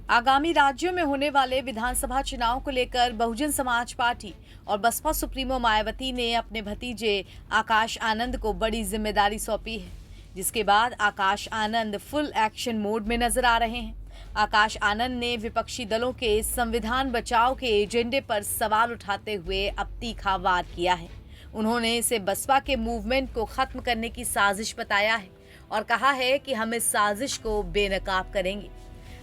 आगामी राज्यों में होने वाले विधानसभा चुनाव को लेकर बहुजन समाज पार्टी और बसपा सुप्रीमो मायावती ने अपने भतीजे आकाश आनंद को बड़ी जिम्मेदारी सौंपी है, जिसके बाद Akash Anand full action mode में नजर आ रहे हैं। आकाश आनंद ने विपक्षी दलों के संविधान बचाओ के एजेंडे पर सवाल उठाते हुए अब तीखा वार किया है। उन्होंने इसे बसपा के मूवमेंट को खत्म करने की साजिश बताया है और कहा है कि हम इस साजिश को बेनकाब करेंगे।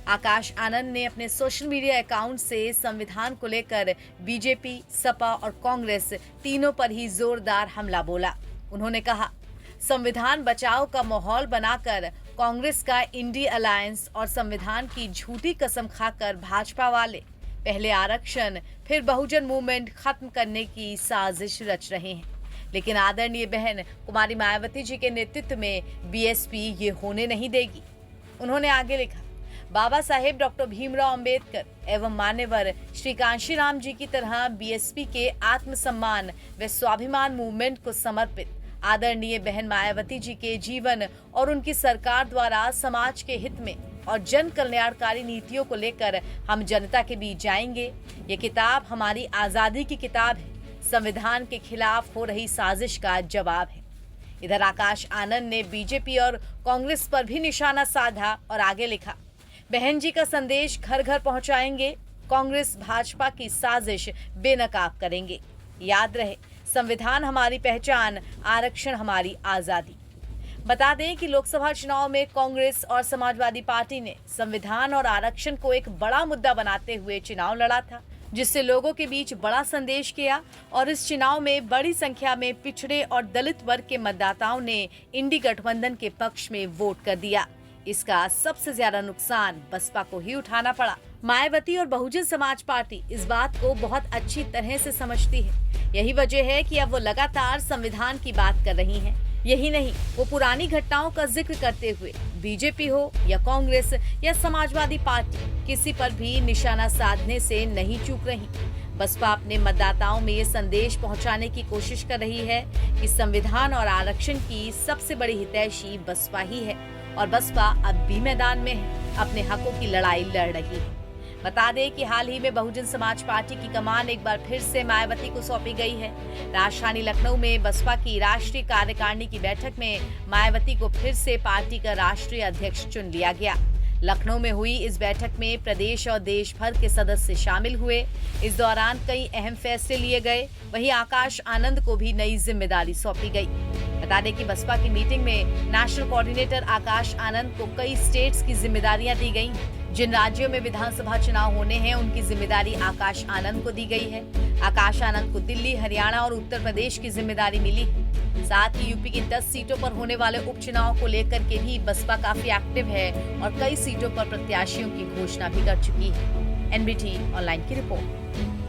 आकाश आनंद ने अपने सोशल मीडिया अकाउंट से संविधान को लेकर बीजेपी, सपा और कांग्रेस तीनों पर ही जोरदार हमला बोला। उन्होंने कहा, संविधान बचाओ का माहौल बनाकर कांग्रेस का इंडी अलायंस और संविधान की झूठी कसम खाकर भाजपा वाले पहले आरक्षण फिर बहुजन मूवमेंट खत्म करने की साजिश रच रहे हैं। लेकिन आदरणीय बहन कुमारी मायावती जी के नेतृत्व में बीएसपी ये होने नहीं देगी। उन्होंने आगे लिखा, बाबा साहेब डॉक्टर भीमराव अंबेडकर एवं मान्यवर श्री कांशीराम जी की तरह बीएसपी के आत्मसम्मान व स्वाभिमान मूवमेंट को समर्पित आदरणीय बहन मायावती जी के जीवन और उनकी सरकार द्वारा समाज के हित में और जन कल्याणकारी नीतियों को लेकर हम जनता के बीच जाएंगे। ये किताब हमारी आजादी की किताब है, संविधान के खिलाफ हो रही साजिश का जवाब है। इधर आकाश आनंद ने बीजेपी और कांग्रेस पर भी निशाना साधा और आगे लिखा, बहन जी का संदेश घर घर पहुंचाएंगे, कांग्रेस भाजपा की साजिश बेनकाब करेंगे। याद रहे, संविधान हमारी पहचान, आरक्षण हमारी आजादी। बता दें कि लोकसभा चुनाव में कांग्रेस और समाजवादी पार्टी ने संविधान और आरक्षण को एक बड़ा मुद्दा बनाते हुए चुनाव लड़ा था, जिससे लोगों के बीच बड़ा संदेश गया और इस चुनाव में बड़ी संख्या में पिछड़े और दलित वर्ग के मतदाताओं ने इंडी गठबंधन के पक्ष में वोट कर दिया। इसका सबसे ज्यादा नुकसान बसपा को ही उठाना पड़ा। मायावती और बहुजन समाज पार्टी इस बात को बहुत अच्छी तरह से समझती है। यही वजह है कि अब वो लगातार संविधान की बात कर रही हैं। यही नहीं, वो पुरानी घटनाओं का जिक्र करते हुए बीजेपी हो या कांग्रेस या समाजवादी पार्टी, किसी पर भी निशाना साधने से नहीं चूक रही। बसपा अपने मतदाताओं में ये संदेश पहुंचाने की कोशिश कर रही है कि संविधान और आरक्षण की सबसे बड़ी हितैषी बसपा ही है और बसपा अब भी मैदान में है, अपने हकों की लड़ाई लड़ रही है। बता दें कि हाल ही में बहुजन समाज पार्टी की कमान एक बार फिर से मायावती को सौंपी गई है। राजधानी लखनऊ में बसपा की राष्ट्रीय कार्यकारिणी की बैठक में मायावती को फिर से पार्टी का राष्ट्रीय अध्यक्ष चुन लिया गया। लखनऊ में हुई इस बैठक में प्रदेश और देश भर के सदस्य शामिल हुए। इस दौरान कई अहम फैसले लिए गए। वहीं आकाश आनंद को भी नई जिम्मेदारी सौंपी गई। बता दें कि बसपा की मीटिंग में नेशनल कोऑर्डिनेटर आकाश आनंद को कई स्टेट्स की जिम्मेदारियां दी गई। जिन राज्यों में विधानसभा चुनाव होने हैं उनकी जिम्मेदारी आकाश आनंद को दी गई है। आकाश आनंद को दिल्ली, हरियाणा और उत्तर प्रदेश की जिम्मेदारी मिली है। साथ ही यूपी की 10 सीटों पर होने वाले उपचुनाव को लेकर के भी बसपा काफी एक्टिव है और कई सीटों पर प्रत्याशियों की घोषणा भी कर चुकी है। एनबीटी ऑनलाइन की रिपोर्ट।